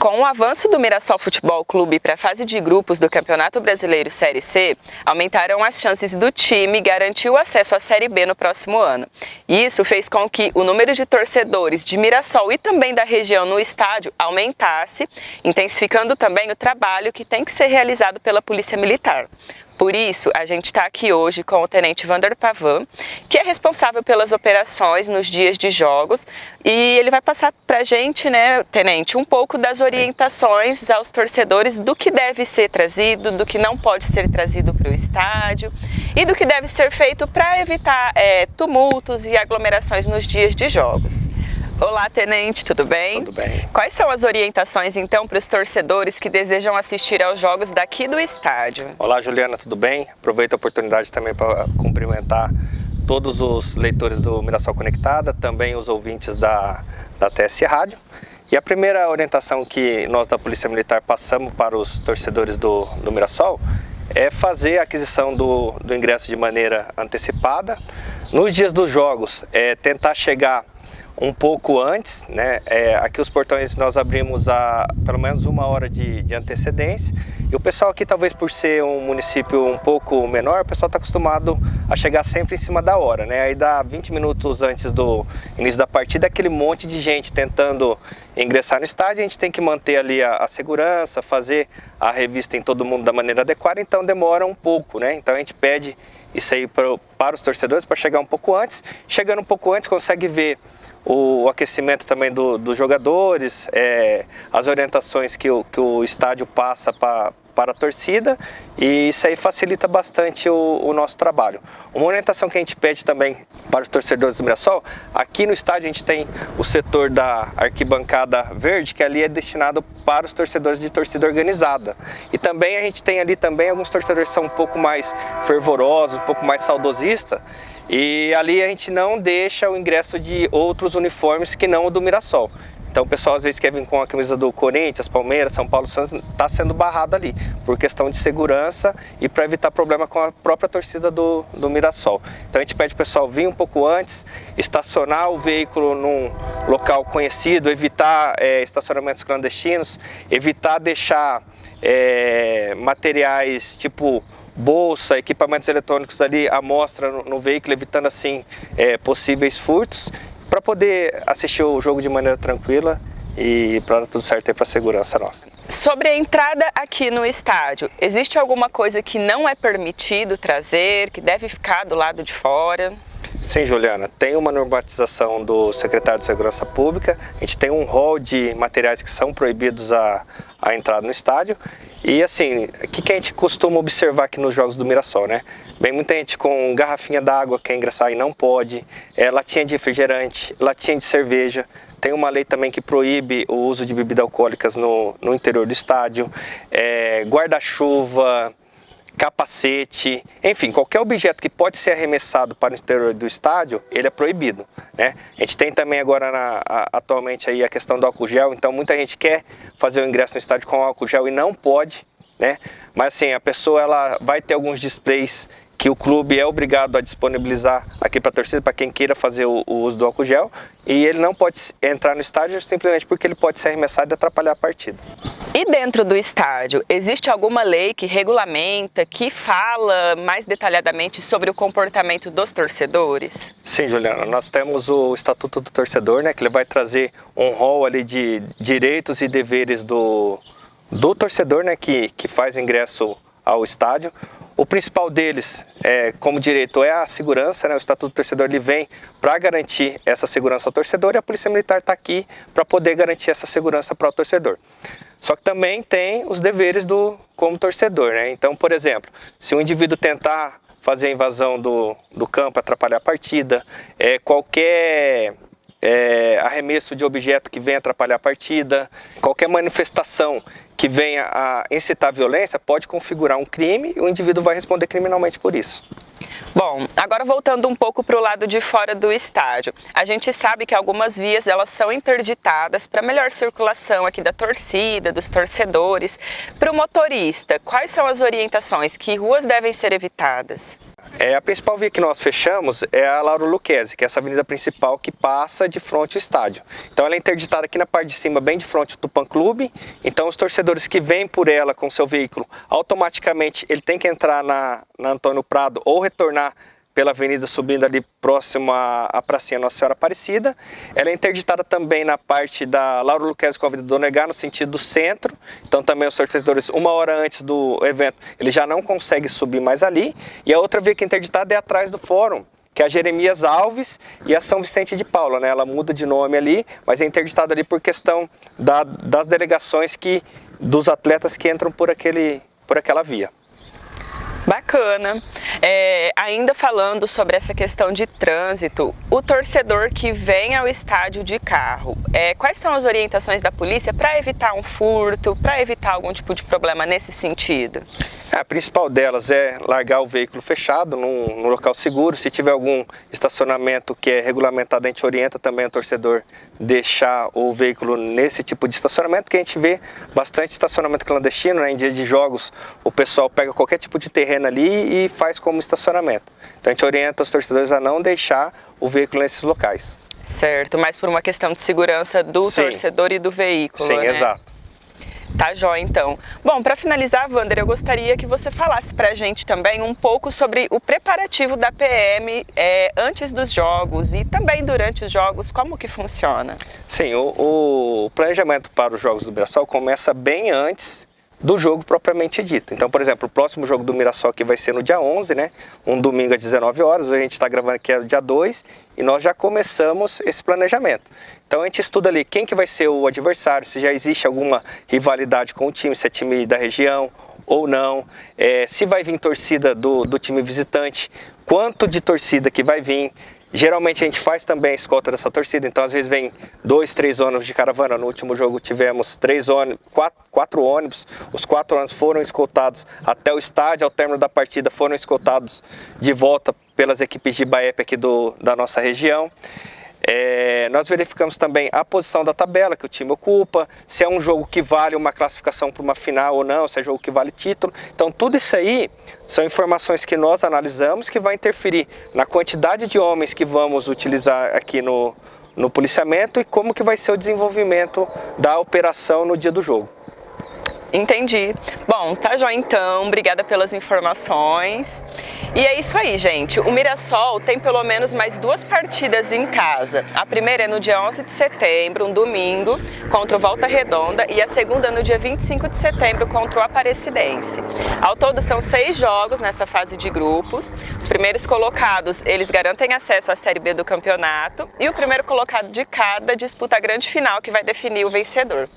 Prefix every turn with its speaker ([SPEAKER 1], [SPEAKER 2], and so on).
[SPEAKER 1] Com o avanço do Mirassol Futebol Clube para a fase de grupos do Campeonato Brasileiro Série C, aumentaram as chances do time garantir o acesso à Série B no próximo ano. Isso fez com que o número de torcedores de Mirassol e também da região no estádio aumentasse, intensificando também o trabalho que tem que ser realizado pela Polícia Militar. Por isso, a gente está aqui hoje com o Tenente Vander Pavan, que é responsável pelas operações nos dias de jogos, e ele vai passar para a gente, né, Tenente, um pouco das orientações aos torcedores do que deve ser trazido, do que não pode ser trazido para o estádio e do que deve ser feito para evitar tumultos e aglomerações nos dias de jogos. Olá, Tenente, tudo bem?
[SPEAKER 2] Tudo bem.
[SPEAKER 1] Quais são as orientações, então, para os torcedores que desejam assistir aos jogos daqui do estádio?
[SPEAKER 2] Olá, Juliana, tudo bem? Aproveito a oportunidade também para cumprimentar todos os leitores do Mirassol Conectada, também os ouvintes da TS Rádio. E a primeira orientação que nós da Polícia Militar passamos para os torcedores do Mirassol é fazer a aquisição do ingresso de maneira antecipada. Nos dias dos jogos, tentar chegar um pouco antes, né? Aqui os portões nós abrimos pelo menos 1 hora de antecedência, e o pessoal aqui, talvez por ser um município um pouco menor, o pessoal está acostumado a chegar sempre em cima da hora, né? Aí dá 20 minutos antes do início da partida, aquele monte de gente tentando ingressar no estádio, a gente tem que manter ali a segurança, fazer a revista em todo mundo da maneira adequada, então demora um pouco, né? Então a gente pede isso aí para os torcedores, para chegar um pouco antes. Chegando um pouco antes, consegue ver o aquecimento também dos jogadores, as orientações que o estádio passa para a torcida, e isso aí facilita bastante o nosso trabalho. Uma orientação que a gente pede também para os torcedores do Mirassol: aqui no estádio a gente tem o setor da arquibancada verde, que ali é destinado para os torcedores de torcida organizada. E também a gente tem ali também alguns torcedores que são um pouco mais fervorosos, um pouco mais saudosistas, e ali a gente não deixa o ingresso de outros uniformes que não o do Mirassol. Então o pessoal às vezes quer vir com a camisa do Corinthians, Palmeiras, São Paulo, Santos, está sendo barrado ali, por questão de segurança e para evitar problema com a própria torcida do Mirassol. Então a gente pede o pessoal vir um pouco antes, estacionar o veículo num local conhecido, evitar estacionamentos clandestinos, evitar deixar materiais tipo bolsa, equipamentos eletrônicos ali à mostra no veículo, evitando assim possíveis furtos, para poder assistir o jogo de maneira tranquila e para tudo certo aí para a segurança nossa.
[SPEAKER 1] Sobre a entrada aqui no estádio, existe alguma coisa que não é permitido trazer, que deve ficar do lado de fora?
[SPEAKER 2] Sim, Juliana, tem uma normatização do secretário de Segurança Pública, a gente tem um rol de materiais que são proibidos a entrada no estádio. E assim, o que a gente costuma observar aqui nos jogos do Mirassol, né? Vem muita gente com garrafinha d'água, quer ingressar e não pode, latinha de refrigerante, latinha de cerveja. Tem uma lei também que proíbe o uso de bebidas alcoólicas no interior do estádio, guarda-chuva, capacete, enfim, qualquer objeto que pode ser arremessado para o interior do estádio, ele é proibido, né? A gente tem também agora atualmente aí a questão do álcool gel, então muita gente quer fazer o ingresso no estádio com álcool gel e não pode, né? Mas assim, a pessoa ela vai ter alguns displays que o clube é obrigado a disponibilizar aqui para a torcida, para quem queira fazer o uso do álcool gel, e ele não pode entrar no estádio simplesmente porque ele pode ser arremessado e atrapalhar a partida.
[SPEAKER 1] E dentro do estádio, existe alguma lei que regulamenta, que fala mais detalhadamente sobre o comportamento dos torcedores?
[SPEAKER 2] Sim, Juliana, nós temos o Estatuto do Torcedor, né, que ele vai trazer um rol ali de direitos e deveres do torcedor, né, que faz ingresso ao estádio. O principal deles, como direito, é a segurança, né? O Estatuto do Torcedor ele vem para garantir essa segurança ao torcedor, e a Polícia Militar está aqui para poder garantir essa segurança para o torcedor. Só que também tem os deveres como torcedor, né? Então, por exemplo, se um indivíduo tentar fazer a invasão do campo, atrapalhar a partida, qualquer arremesso de objeto que venha atrapalhar a partida, qualquer manifestação que venha a incitar violência pode configurar um crime e o indivíduo vai responder criminalmente por isso.
[SPEAKER 1] Bom, agora voltando um pouco para o lado de fora do estádio, a gente sabe que algumas vias elas são interditadas para melhor circulação aqui da torcida, dos torcedores. Para o motorista, quais são as orientações? Que ruas devem ser evitadas?
[SPEAKER 2] A principal via que nós fechamos é a Lauro Lucchesi, que é essa avenida principal que passa de frente ao estádio. Então ela é interditada aqui na parte de cima, bem de frente ao Tupã Clube. Então os torcedores que vêm por ela com seu veículo, automaticamente ele tem que entrar na Antônio Prado ou retornar pela avenida subindo ali próximo à pracinha Nossa Senhora Aparecida. Ela é interditada também na parte da Lauro Lucchesi com a Avenida Dona Egá, no sentido do centro. Então também os torcedores, uma hora antes do evento, ele já não consegue subir mais ali. E a outra via que é interditada é atrás do fórum, que é a Jeremias Alves e a São Vicente de Paula, né? Ela muda de nome ali, mas é interditada ali por questão das delegações dos atletas que entram por aquela via.
[SPEAKER 1] Bacana. Ainda falando sobre essa questão de trânsito, o torcedor que vem ao estádio de carro, quais são as orientações da polícia para evitar um furto, para evitar algum tipo de problema nesse sentido?
[SPEAKER 2] A principal delas é largar o veículo fechado num local seguro. Se tiver algum estacionamento que é regulamentado, a gente orienta também o torcedor deixar o veículo nesse tipo de estacionamento, que a gente vê bastante estacionamento clandestino, né? Em dia de jogos o pessoal pega qualquer tipo de terreno ali e faz como estacionamento. Então a gente orienta os torcedores a não deixar o veículo nesses locais.
[SPEAKER 1] Certo, mas por uma questão de segurança do torcedor e do veículo,
[SPEAKER 2] Sim,
[SPEAKER 1] né?
[SPEAKER 2] Exato.
[SPEAKER 1] Tá jóia, então. Bom, para finalizar, Wander, eu gostaria que você falasse pra gente também um pouco sobre o preparativo da PM antes dos jogos e também durante os jogos, como que funciona?
[SPEAKER 2] Sim, o planejamento para os jogos do Mirassol começa bem antes do jogo propriamente dito. Então, por exemplo, o próximo jogo do Mirassol que vai ser no dia 11, né? Um domingo às 19 horas, hoje a gente está gravando aqui é o dia 2 e nós já começamos esse planejamento. Então a gente estuda ali quem que vai ser o adversário, se já existe alguma rivalidade com o time, se é time da região ou não, se vai vir torcida do time visitante, quanto de torcida que vai vir. Geralmente a gente faz também a escolta dessa torcida, então às vezes vem 2, 3 ônibus de caravana. No último jogo tivemos 4 ônibus, os 4 ônibus foram escoltados até o estádio, ao término da partida foram escoltados de volta pelas equipes de Baep aqui da nossa região. Nós verificamos também a posição da tabela que o time ocupa, se é um jogo que vale uma classificação para uma final ou não, se é jogo que vale título. Então tudo isso aí são informações que nós analisamos que vai interferir na quantidade de homens que vamos utilizar aqui no policiamento e como que vai ser o desenvolvimento da operação no dia do jogo.
[SPEAKER 1] Entendi. Bom, tá jóia então, obrigada pelas informações. E é isso aí, gente. O Mirassol tem pelo menos mais 2 partidas em casa. A primeira é no dia 11 de setembro, um domingo, contra o Volta Redonda, e a segunda no dia 25 de setembro contra o Aparecidense. Ao todo são 6 jogos nessa fase de grupos. Os primeiros colocados, eles garantem acesso à Série B do campeonato, e o primeiro colocado de cada disputa a grande final que vai definir o vencedor.